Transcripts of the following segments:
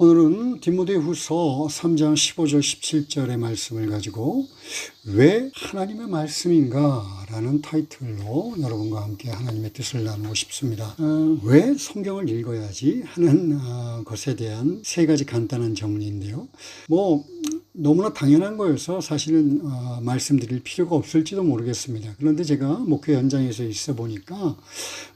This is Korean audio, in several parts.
오늘은 디모데후서 3장 15절 17절의 말씀을 가지고 왜 하나님의 말씀인가 라는 타이틀로 여러분과 함께 하나님의 뜻을 나누고 싶습니다. 왜 성경을 읽어야지 하는 것에 대한 세 가지 간단한 정리인데요. 너무나 당연한 거여서 사실은 말씀드릴 필요가 없을지도 모르겠습니다. 그런데 제가 목회 현장에서 있어 보니까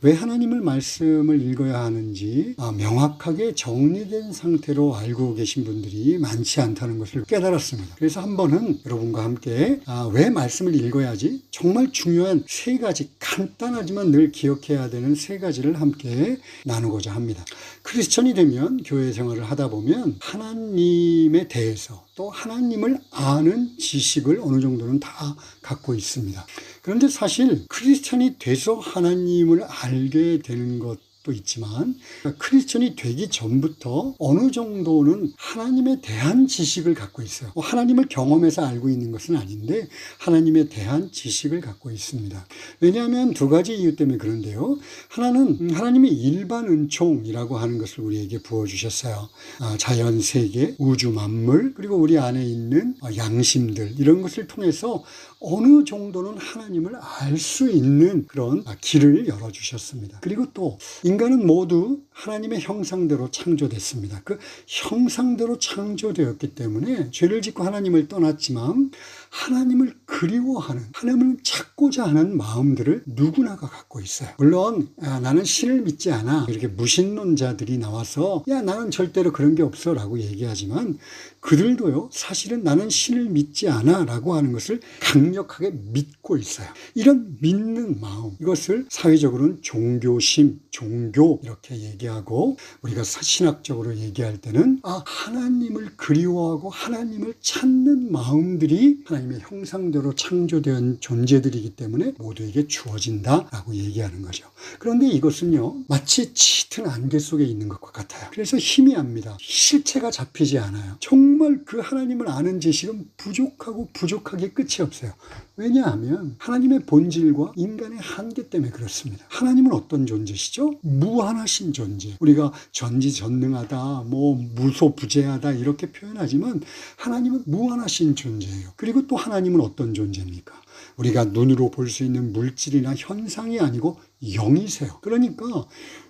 왜 하나님의 말씀을 읽어야 하는지 명확하게 정리된 상태로 알고 계신 분들이 많지 않다는 것을 깨달았습니다. 그래서 한 번은 여러분과 함께 왜 말씀을 읽어야지 정말 중요한 세 가지, 간단하지만 늘 기억해야 되는 세 가지를 함께 나누고자 합니다. 크리스천이 되면 교회 생활을 하다 보면 하나님에 대해서 또 하나님을 아는 지식을 어느 정도는 다 갖고 있습니다. 그런데 사실 크리스천이 돼서 하나님을 알게 되는 것도 있지만 크리스천이 되기 전부터 어느 정도는 하나님에 대한 지식을 갖고 있어요. 하나님을 경험해서 알고 있는 것은 아닌데 하나님에 대한 지식을 갖고 있습니다. 왜냐하면 두 가지 이유 때문에 그런데요. 하나는 하나님의 일반 은총이라고 하는 것을 우리에게 부어주셨어요. 자연 세계, 우주 만물, 그리고 우리 안에 있는 양심들, 이런 것을 통해서 어느 정도는 하나님을 알 수 있는 그런 길을 열어주셨습니다. 그리고 또 인간은 모두 하나님의 형상대로 창조됐습니다. 그 형상대로 창조되었기 때문에 죄를 짓고 하나님을 떠났지만 하나님을 그리워하는, 하나님을 찾고자 하는 마음들을 누구나가 갖고 있어요. 물론 나는 신을 믿지 않아, 이렇게 무신론자들이 나와서 나는 절대로 그런 게 없어 라고 얘기하지만 그들도요, 사실은 나는 신을 믿지 않아 라고 하는 것을 강력하게 믿고 있어요. 이런 믿는 마음, 이것을 사회적으로는 종교심, 종교 이렇게 얘기하고, 우리가 신학적으로 얘기할 때는 하나님을 그리워하고 하나님을 찾는 마음들이 하나님의 형상대로 창조된 존재들이기 때문에 모두에게 주어진다라고 얘기하는 거죠. 그런데 이것은요, 마치 짙은 안개 속에 있는 것과 같아요. 그래서 희미합니다. 실체가 잡히지 않아요. 정말 그 하나님을 아는 지식은 부족하고 부족하게 끝이 없어요. 왜냐하면 하나님의 본질과 인간의 한계 때문에 그렇습니다. 하나님은 어떤 존재시죠? 무한하신 존재. 우리가 전지전능하다, 무소부재하다 이렇게 표현하지만 하나님은 무한하신 존재예요. 그리고 또 하나님은 어떤 존재입니까? 우리가 눈으로 볼 수 있는 물질이나 현상이 아니고 영이세요. 그러니까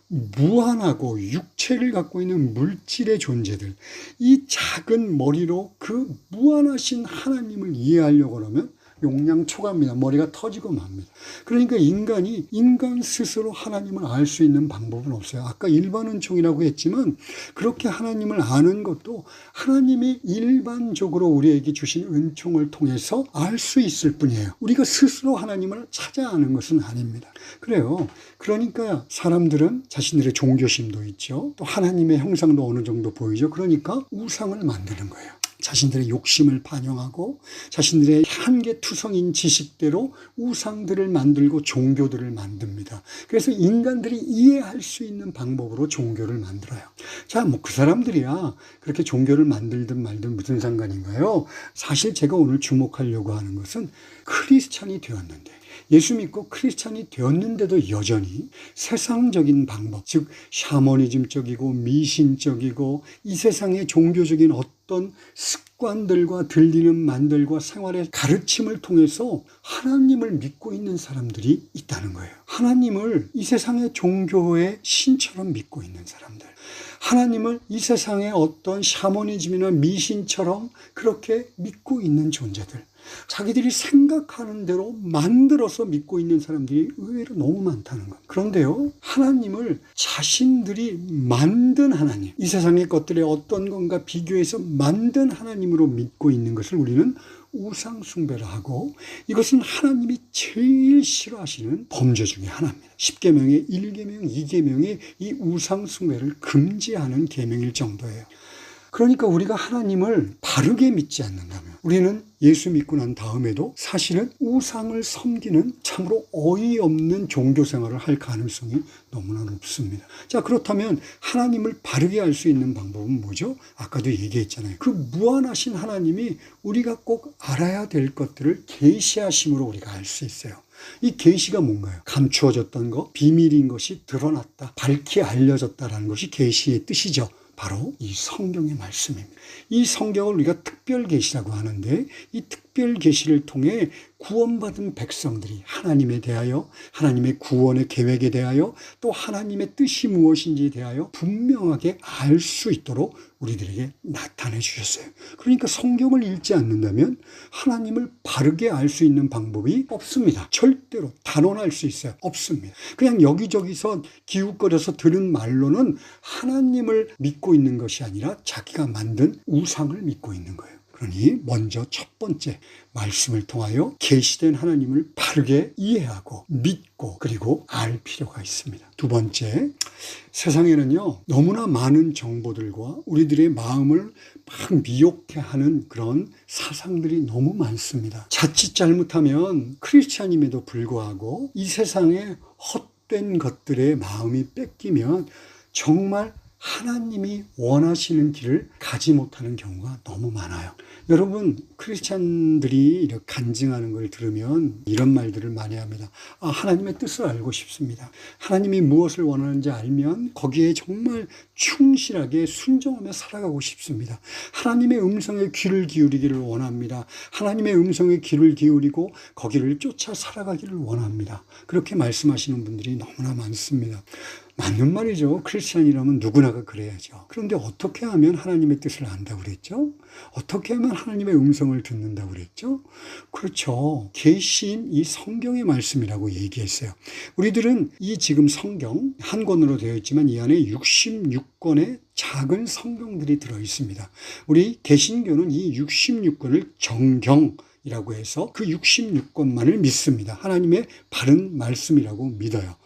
무한하고 육체를 갖고 있는 물질의 존재들, 이 작은 머리로 그 무한하신 하나님을 이해하려고 하면 용량초과입니다. 머리가 터지고 맙니다. 그러니까 인간이 인간 스스로 하나님을 알 수 있는 방법은 없어요. 아까 일반 은총이라고 했지만 그렇게 하나님을 아는 것도 하나님이 일반적으로 우리에게 주신 은총을 통해서 알 수 있을 뿐이에요. 우리가 스스로 하나님을 찾아 아는 것은 아닙니다. 그래요. 그러니까 사람들은 자신들의 종교심도 있죠. 또 하나님의 형상도 어느 정도 보이죠. 그러니까 우상을 만드는 거예요. 자신들의 욕심을 반영하고 자신들의 한계투성인 지식대로 우상들을 만들고 종교들을 만듭니다. 그래서 인간들이 이해할 수 있는 방법으로 종교를 만들어요. 자, 그 사람들이야 그렇게 종교를 만들든 말든 무슨 상관인가요? 사실 제가 오늘 주목하려고 하는 것은 크리스찬이 되었는데, 예수 믿고 크리스찬이 되었는데도 여전히 세상적인 방법, 즉 샤머니즘적이고 미신적이고 이 세상의 종교적인 어떤 습관들과 들리는 말들과 생활의 가르침을 통해서 하나님을 믿고 있는 사람들이 있다는 거예요. 하나님을 이 세상의 종교의 신처럼 믿고 있는 사람들, 하나님을 이 세상의 어떤 샤머니즘이나 미신처럼 그렇게 믿고 있는 존재들, 자기들이 생각하는 대로 만들어서 믿고 있는 사람들이 의외로 너무 많다는 것. 그런데요, 하나님을 자신들이 만든 하나님, 이 세상의 것들의 어떤 건가 비교해서 만든 하나님으로 믿고 있는 것을 우리는 우상 숭배를 하고, 이것은 하나님이 제일 싫어하시는 범죄 중에 하나입니다. 10계명의 1계명, 2계명이 이 우상 숭배를 금지하는 계명일 정도예요. 그러니까 우리가 하나님을 바르게 믿지 않는다면 우리는 예수 믿고 난 다음에도 사실은 우상을 섬기는 참으로 어이없는 종교 생활을 할 가능성이 너무나 높습니다. 자, 그렇다면 하나님을 바르게 알 수 있는 방법은 뭐죠? 아까도 얘기했잖아요. 그 무한하신 하나님이 우리가 꼭 알아야 될 것들을 계시하심으로 우리가 알 수 있어요. 이 계시가 뭔가요? 감추어졌던 것, 비밀인 것이 드러났다, 밝히 알려졌다라는 것이 계시의 뜻이죠. 바로 이 성경의 말씀입니다. 이 성경을 우리가 특별 계시라고 하는데 이 특별 계시를 통해 구원받은 백성들이 하나님에 대하여, 하나님의 구원의 계획에 대하여, 또 하나님의 뜻이 무엇인지에 대하여 분명하게 알 수 있도록 우리들에게 나타내 주셨어요. 그러니까 성경을 읽지 않는다면 하나님을 바르게 알 수 있는 방법이 없습니다. 절대로 단언할 수 있어요. 없습니다. 그냥 여기저기서 기웃거려서 들은 말로는 하나님을 믿고 있는 것이 아니라 자기가 만든 우상을 믿고 있는 거예요. 그러니 먼저 첫 번째 말씀을 통하여 계시된 하나님을 바르게 이해하고 믿고 그리고 알 필요가 있습니다. 두 번째, 세상에는요 너무나 많은 정보들과 우리들의 마음을 막 미혹해 하는 그런 사상들이 너무 많습니다. 자칫 잘못하면 크리스찬임에도 불구하고 이 세상에 헛된 것들의 마음이 뺏기면 정말 하나님이 원하시는 길을 가지 못하는 경우가 너무 많아요. 여러분, 크리스찬들이 이렇게 간증하는 걸 들으면 이런 말들을 많이 합니다. 하나님의 뜻을 알고 싶습니다. 하나님이 무엇을 원하는지 알면 거기에 정말 충실하게 순종하며 살아가고 싶습니다. 하나님의 음성에 귀를 기울이기를 원합니다. 하나님의 음성에 귀를 기울이고 거기를 쫓아 살아가기를 원합니다. 그렇게 말씀하시는 분들이 너무나 많습니다. 맞는 말이죠. 크리스찬이라면 누구나가 그래야죠. 그런데 어떻게 하면 하나님의 뜻을 안다고 그랬죠? 어떻게 하면 하나님의 음성을 듣는다고 그랬죠? 그렇죠. 계시인 이 성경의 말씀이라고 얘기했어요. 우리들은 이 지금 성경 한 권으로 되어 있지만 이 안에 66권의 작은 성경들이 들어 있습니다. 우리 개신교는 이 66권을 정경이라고 해서 그 66권만을 믿습니다. 하나님의 바른 말씀이라고 믿어요.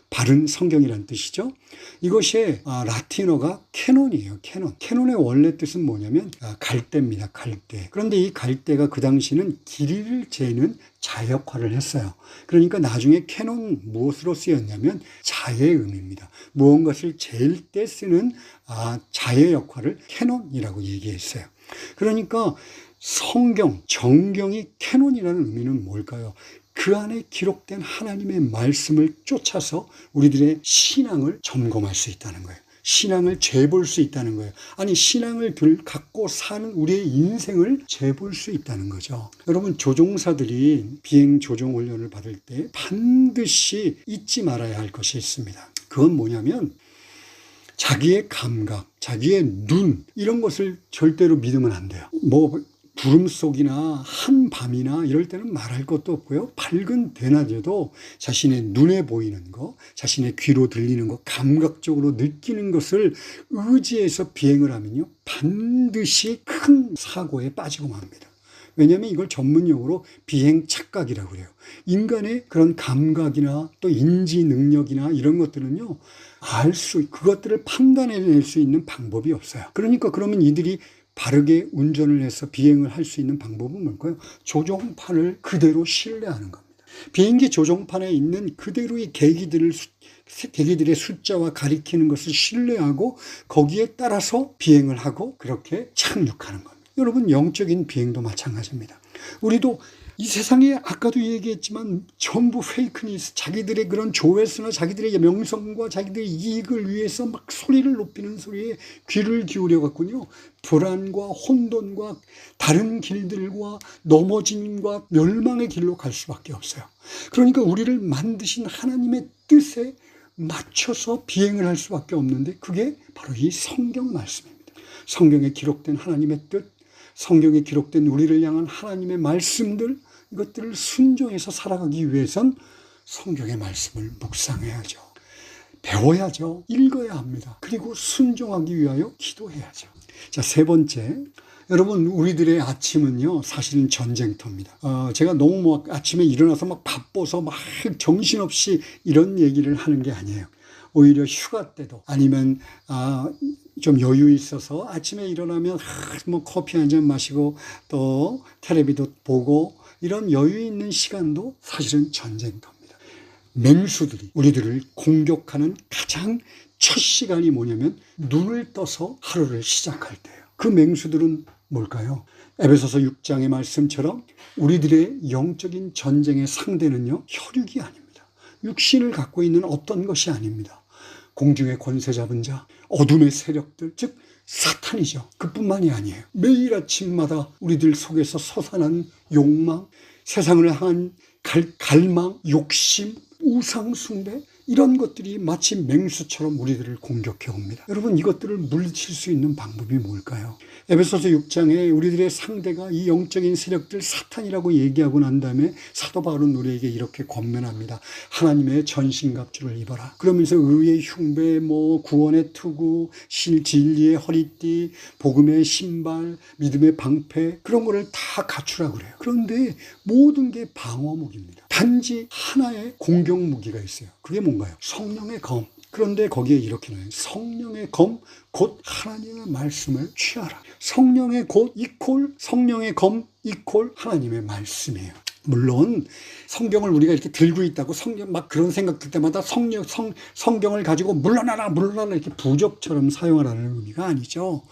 바른 성경이라는 뜻이죠. 이것이 라틴어가 캐논이에요. 캐논. 캐논의 원래 뜻은 뭐냐면 갈대입니다. 갈대. 그런데 이 갈대가 그 당시는 길이를 재는 자 역할을 했어요. 그러니까 나중에 캐논 무엇으로 쓰였냐면 자의 의미입니다. 무언가를 잴 때 쓰는 자의 역할을 캐논이라고 얘기했어요. 그러니까 성경, 정경이 캐논이라는 의미는 뭘까요? 그 안에 기록된 하나님의 말씀을 쫓아서 우리들의 신앙을 점검할 수 있다는 거예요. 신앙을 재볼 수 있다는 거예요. 아니, 신앙을 갖고 사는 우리의 인생을 재볼 수 있다는 거죠. 여러분, 조종사들이 비행 조종 훈련을 받을 때 반드시 잊지 말아야 할 것이 있습니다. 그건 뭐냐면 자기의 감각, 자기의 눈, 이런 것을 절대로 믿으면 안 돼요. 구름 속이나 한밤이나 이럴 때는 말할 것도 없고요. 밝은 대낮에도 자신의 눈에 보이는 거, 자신의 귀로 들리는 거, 감각적으로 느끼는 것을 의지해서 비행을 하면요, 반드시 큰 사고에 빠지고 맙니다. 왜냐하면 이걸 전문용어로 비행 착각이라고 그래요. 인간의 그런 감각이나 또 인지 능력이나 이런 것들은요, 그것들을 판단해낼 수 있는 방법이 없어요. 그러면 이들이 바르게 운전을 해서 비행을 할 수 있는 방법은 뭘까요? 조종판을 그대로 신뢰하는 겁니다. 비행기 조종판에 있는 그대로의 계기들의 숫자와 가리키는 것을 신뢰하고 거기에 따라서 비행을 하고 그렇게 착륙하는 겁니다. 여러분, 영적인 비행도 마찬가지입니다. 우리도 이 세상에 아까도 얘기했지만 전부 페이크니스, 자기들의 그런 조회수나 자기들의 명성과 자기들의 이익을 위해서 막 소리를 높이는 소리에 귀를 기울여 갖군요, 불안과 혼돈과 다른 길들과 넘어짐과 멸망의 길로 갈 수밖에 없어요. 그러니까 우리를 만드신 하나님의 뜻에 맞춰서 비행을 할 수밖에 없는데 그게 바로 이 성경 말씀입니다. 성경에 기록된 하나님의 뜻, 성경에 기록된 우리를 향한 하나님의 말씀들, 이것들을 순종해서 살아가기 위해선 성경의 말씀을 묵상해야죠. 배워야죠. 읽어야 합니다. 그리고 순종하기 위하여 기도해야죠. 자, 세 번째. 여러분, 우리들의 아침은요, 사실은 전쟁터입니다. 제가 너무 아침에 일어나서 막 바빠서 막 정신없이 이런 얘기를 하는 게 아니에요. 오히려 휴가 때도 아니면 좀 여유 있어서 아침에 일어나면 커피 한 잔 마시고 또 텔레비도 보고 이런 여유 있는 시간도 사실은 전쟁터입니다. 맹수들이 우리들을 공격하는 가장 첫 시간이 뭐냐면 눈을 떠서 하루를 시작할 때예요. 그 맹수들은 뭘까요? 에베소서 6장의 말씀처럼 우리들의 영적인 전쟁의 상대는요, 혈육이 아닙니다. 육신을 갖고 있는 어떤 것이 아닙니다. 공중의 권세 잡은 자, 어둠의 세력들, 즉 사탄이죠. 그뿐만이 아니에요. 매일 아침마다 우리들 속에서 솟아난 욕망, 세상을 향한 갈망, 욕심, 우상숭배, 이런 것들이 마치 맹수처럼 우리들을 공격해 옵니다. 여러분, 이것들을 물리칠 수 있는 방법이 뭘까요? 에베소서 6장에 우리들의 상대가 이 영적인 세력들 사탄이라고 얘기하고 난 다음에 사도 바울은 우리에게 이렇게 권면합니다. 하나님의 전신갑주를 입어라. 그러면서 의의 흉배, 구원의 투구, 진리의 허리띠, 복음의 신발, 믿음의 방패, 그런 거를 다 갖추라고 그래요. 그런데 모든 게 방어무기입니다. 단지 하나의 공격 무기가 있어요. 그게 뭔가요? 성령의 검. 그런데 거기에 이렇게 나와요. 성령의 검, 곧 하나님의 말씀을 취하라. 성령의 성령의 검 이퀄 하나님의 말씀이에요. 물론 성경을 우리가 이렇게 들고 있다고 성경 막 그런 생각 들 때마다 성경을 가지고 물러나라 이렇게 부적처럼 사용하라는 의미가 아니죠.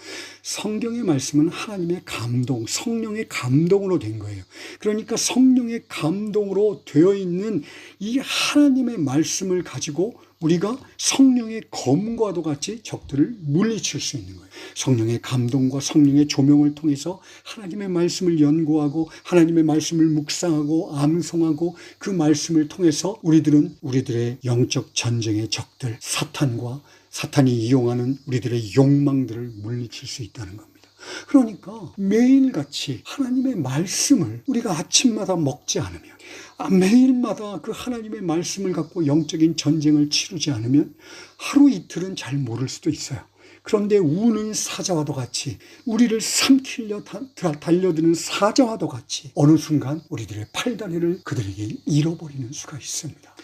성경의 말씀은 하나님의 감동, 성령의 감동으로 된 거예요. 그러니까 성령의 감동으로 되어 있는 이 하나님의 말씀을 가지고 우리가 성령의 검과도 같이 적들을 물리칠 수 있는 거예요. 성령의 감동과 성령의 조명을 통해서 하나님의 말씀을 연구하고 하나님의 말씀을 묵상하고 암송하고 그 말씀을 통해서 우리들은 우리들의 영적 전쟁의 적들, 사탄이 이용하는 우리들의 욕망들을 물리칠 수 있다는 겁니다. 그러니까 매일같이 하나님의 말씀을 우리가 아침마다 먹지 않으면, 매일마다 그 하나님의 말씀을 갖고 영적인 전쟁을 치르지 않으면 하루 이틀은 잘 모를 수도 있어요. 그런데 우는 사자와도 같이, 우리를 삼키려 달려드는 사자와도 같이 어느 순간 우리들의 팔다리를 그들에게 잃어버리는 수가 있습니다.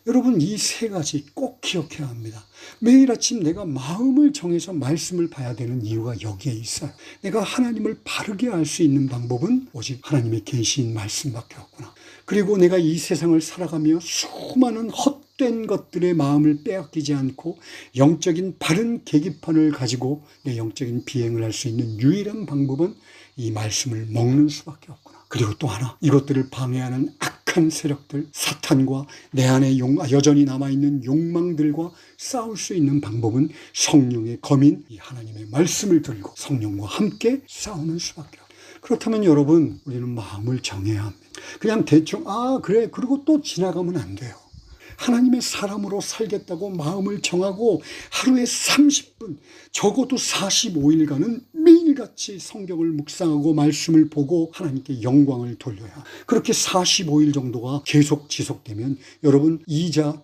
여러분, 이 세 가지 꼭 기억해야 합니다. 매일 아침 내가 마음을 정해서 말씀을 봐야 되는 이유가 여기에 있어요. 내가 하나님을 바르게 알 수 있는 방법은 오직 하나님의 계시인 말씀밖에 없구나. 그리고 내가 이 세상을 살아가며 수많은 헛된 것들의 마음을 빼앗기지 않고 영적인 바른 계기판을 가지고 내 영적인 비행을 할 수 있는 유일한 방법은 이 말씀을 먹는 수밖에 없구나. 그리고 또 하나, 이것들을 방해하는 악한 세력들, 사탄과 내 안에 여전히 남아있는 욕망들과 싸울 수 있는 방법은 성령의 검인 이 하나님의 말씀을 들고 성령과 함께 싸우는 수밖에 없어요. 그렇다면 여러분, 우리는 마음을 정해야 합니다. 그냥 대충 그래 그리고 또 지나가면 안 돼요. 하나님의 사람으로 살겠다고 마음을 정하고 하루에 30분, 적어도 45일간은 매일같이 성경을 묵상하고 말씀을 보고 하나님께 영광을 돌려야, 그렇게 45일 정도가 계속 지속되면 여러분,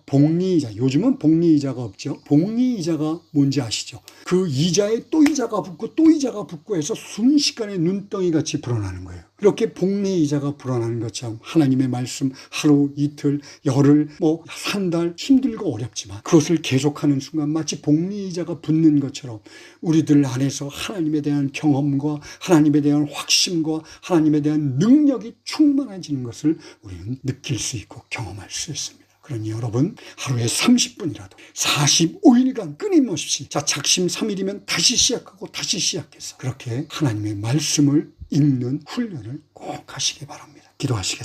복리이자, 요즘은 복리이자가 없죠. 복리이자가 뭔지 아시죠? 그 이자에 또 이자가 붙고 또 이자가 붙고 해서 순식간에 눈덩이같이 불어나는 거예요. 이렇게 복리이자가 불어나는 것처럼 하나님의 말씀 하루, 이틀, 열흘, 한 달, 힘들고 어렵지만 그것을 계속하는 순간 마치 복리이자가 붙는 것처럼 우리들 안에서 하나님에 대한 경험과 하나님에 대한 확신과 하나님에 대한 능력이 충만해지는 것을 우리는 느낄 수 있고 경험할 수 있습니다. 그러니 여러분, 하루에 30분이라도 45일간 끊임없이, 작심 3일이면 다시 시작하고 다시 시작해서 그렇게 하나님의 말씀을 읽는 훈련을 꼭 하시기 바랍니다. 기도하시겠습니다.